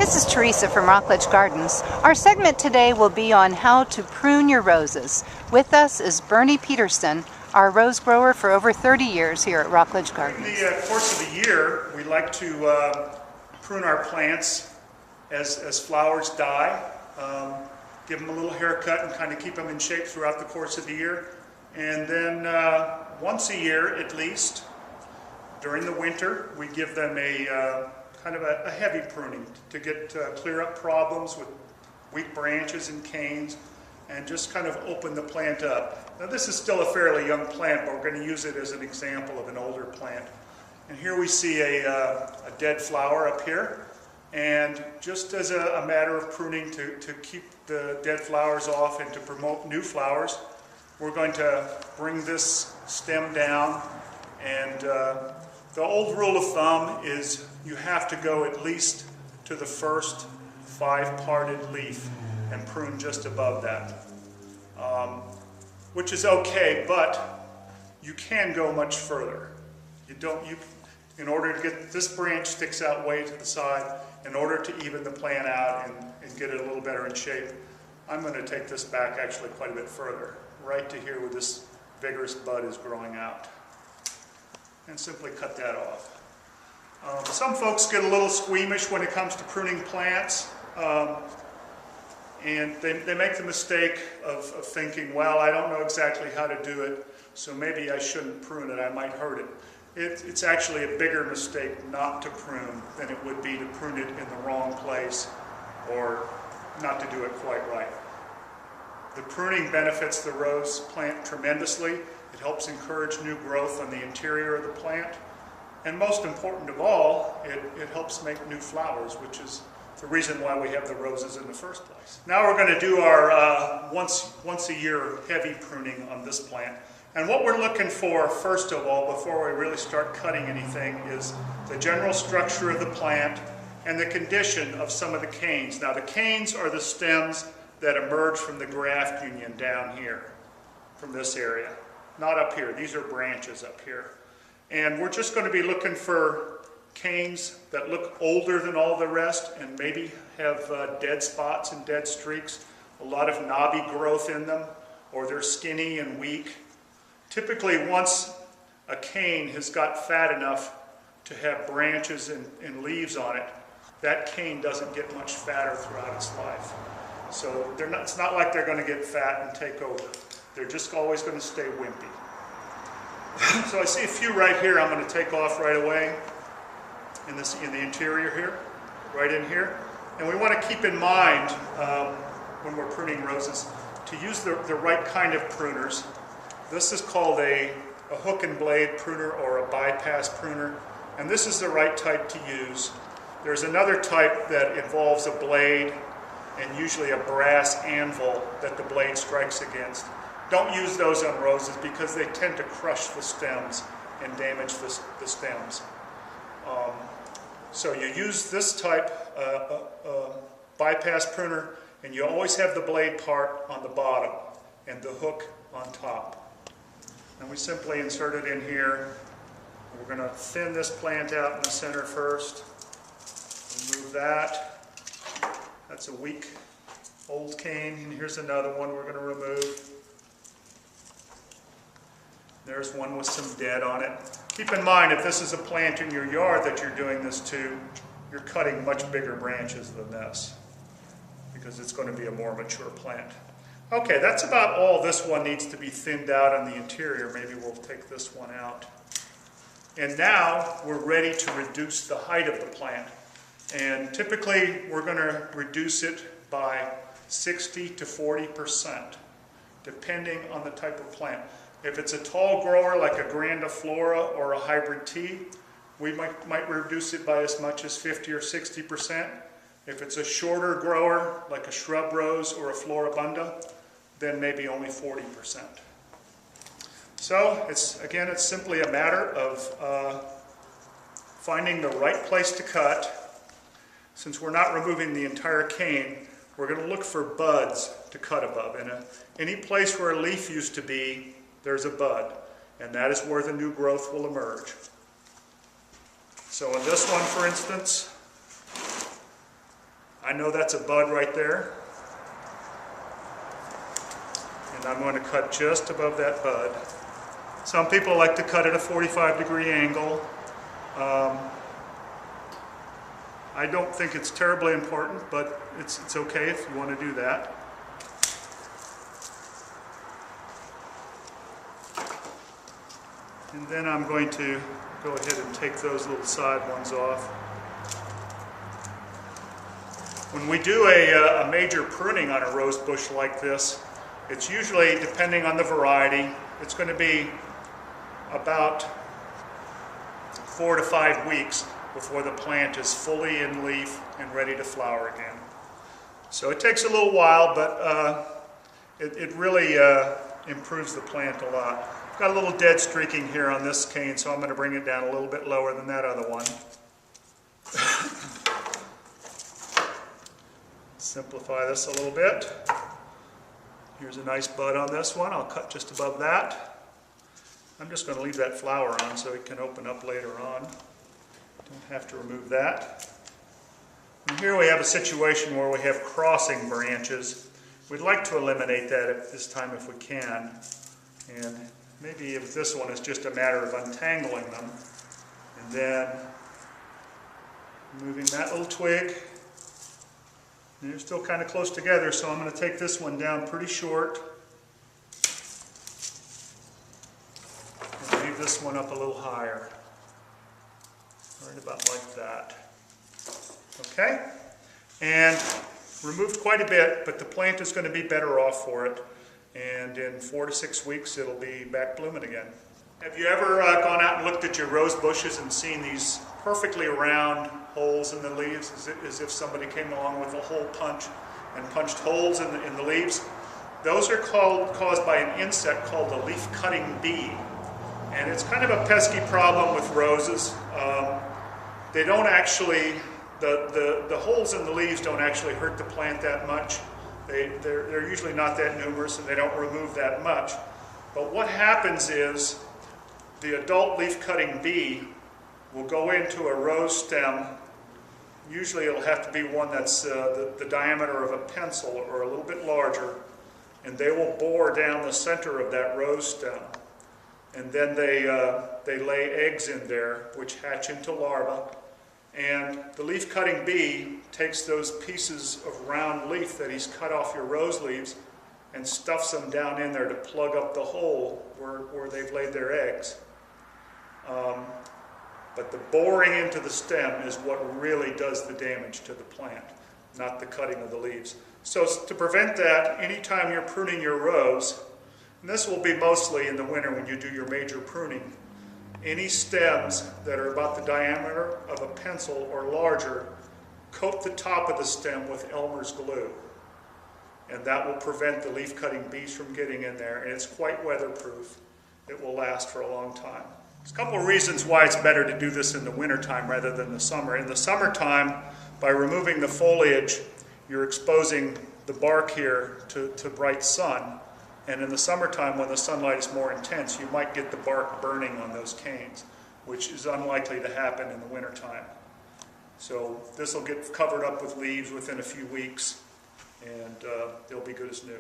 This is Teresa from Rockledge Gardens. Our segment today will be on how to prune your roses. With us is Bernie Peterson, our rose grower for over 30 years here at Rockledge Gardens. In the course of the year, we like to prune our plants as flowers die, give them a little haircut and kind of keep them in shape throughout the course of the year. And then once a year at least, during the winter, we give them a kind of a heavy pruning to get clear up problems with weak branches and canes and just kind of open the plant up. Now this is still a fairly young plant, but we're going to use it as an example of an older plant. And here we see a dead flower up here, and just as a matter of pruning to keep the dead flowers off and to promote new flowers, we're going to bring this stem down, and the old rule of thumb is you have to go at least to the first 5-parted leaf and prune just above that, which is okay, but you can go much further. In order to get this branch sticks out way to the side, in order to even the plant out and get it a little better in shape, I'm going to take this back actually quite a bit further, right to here where this vigorous bud is growing out, and simply cut that off. Some folks get a little squeamish when it comes to pruning plants, and they make the mistake of thinking, well, I don't know exactly how to do it, so maybe I shouldn't prune it, I might hurt it. It's actually a bigger mistake not to prune than it would be to prune it in the wrong place or not to do it quite right. The pruning benefits the rose plant tremendously. It helps encourage new growth on the interior of the plant. And most important of all, it helps make new flowers, which is the reason why we have the roses in the first place. Now we're going to do our once a year heavy pruning on this plant. And what we're looking for, first of all, before we really start cutting anything, is the general structure of the plant and the condition of some of the canes. Now the canes are the stems that emerge from the graft union down here, from this area. Not up here, these are branches up here. And we're just going to be looking for canes that look older than all the rest and maybe have dead spots and dead streaks, a lot of knobby growth in them, or they're skinny and weak. Typically, once a cane has got fat enough to have branches and leaves on it, that cane doesn't get much fatter throughout its life. So it's not like they're going to get fat and take over. They're just always going to stay wimpy. So I see a few right here I'm going to take off right away in the interior here, right in here. And we want to keep in mind when we're pruning roses to use the right kind of pruners. This is called a hook and blade pruner or a bypass pruner, and this is the right type to use. There's another type that involves a blade and usually a brass anvil that the blade strikes against. Don't use those on roses because they tend to crush the stems and damage the stems. So you use this type bypass pruner, and you always have the blade part on the bottom and the hook on top. And we simply insert it in here. We're going to thin this plant out in the center first. Remove that. That's a weak old cane. And here's another one we're going to remove. There's one with some dead on it. Keep in mind, if this is a plant in your yard that you're doing this to, you're cutting much bigger branches than this because it's going to be a more mature plant. Okay, that's about all this one needs to be thinned out on the interior. Maybe we'll take this one out. And now we're ready to reduce the height of the plant. And typically we're going to reduce it by 60 to 40%, depending on the type of plant. If it's a tall grower like a grandiflora or a hybrid tea, we might reduce it by as much as 50 or 60%. If it's a shorter grower like a shrub rose or a floribunda, then maybe only 40%. So it's simply a matter of finding the right place to cut. Since we're not removing the entire cane, we're going to look for buds to cut above. And any place where a leaf used to be, there's a bud, and that is where the new growth will emerge. So in this one, for instance, know that's a bud right there. And I'm going to cut just above that bud. Some people like to cut at a 45-degree angle. I don't think it's terribly important, but it's okay if you want to do that. And then I'm going to go ahead and take those little side ones off. When we do a major pruning on a rose bush like this, it's usually, depending on the variety, it's going to be about 4 to 5 weeks before the plant is fully in leaf and ready to flower again. So it takes a little while, but it really improves the plant a lot. I've got a little dead streaking here on this cane, so I'm going to bring it down a little bit lower than that other one. Simplify this a little bit. Here's a nice bud on this one. I'll cut just above that. I'm just going to leave that flower on so it can open up later on. Don't have to remove that. And here we have a situation where we have crossing branches. We'd like to eliminate that at this time if we can. And maybe if this one is just a matter of untangling them. And then moving that little twig. And they're still kind of close together, so I'm going to take this one down pretty short. And leave this one up a little higher. Right about like that. Okay? And removed quite a bit, but the plant is going to be better off for it. And in 4 to 6 weeks, it'll be back blooming again. Have you ever gone out and looked at your rose bushes and seen these perfectly round holes in the leaves, as if somebody came along with a hole punch and punched holes in the leaves? Those are caused by an insect called a leaf-cutting bee. And it's kind of a pesky problem with roses. They don't actually, the holes in the leaves don't actually hurt the plant that much. They're usually not that numerous, and they don't remove that much. But what happens is the adult leaf-cutting bee will go into a rose stem. Usually it'll have to be one that's the diameter of a pencil or a little bit larger, and they will bore down the center of that rose stem. And then they lay eggs in there, which hatch into larvae. And the leaf-cutting bee takes those pieces of round leaf that he's cut off your rose leaves and stuffs them down in there to plug up the hole where they've laid their eggs. But the boring into the stem is what really does the damage to the plant, not the cutting of the leaves. So to prevent that, anytime you're pruning your rose, and this will be mostly in the winter when you do your major pruning, any stems that are about the diameter of a pencil or larger, coat the top of the stem with Elmer's glue. And that will prevent the leaf-cutting bees from getting in there, and it's quite weatherproof. It will last for a long time. There's a couple of reasons why it's better to do this in the wintertime rather than the summer. In the summertime, by removing the foliage, you're exposing the bark here to bright sun. And in the summertime, when the sunlight is more intense, you might get the bark burning on those canes, which is unlikely to happen in the wintertime. So this will get covered up with leaves within a few weeks, and they'll be good as new.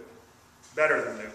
Better than new.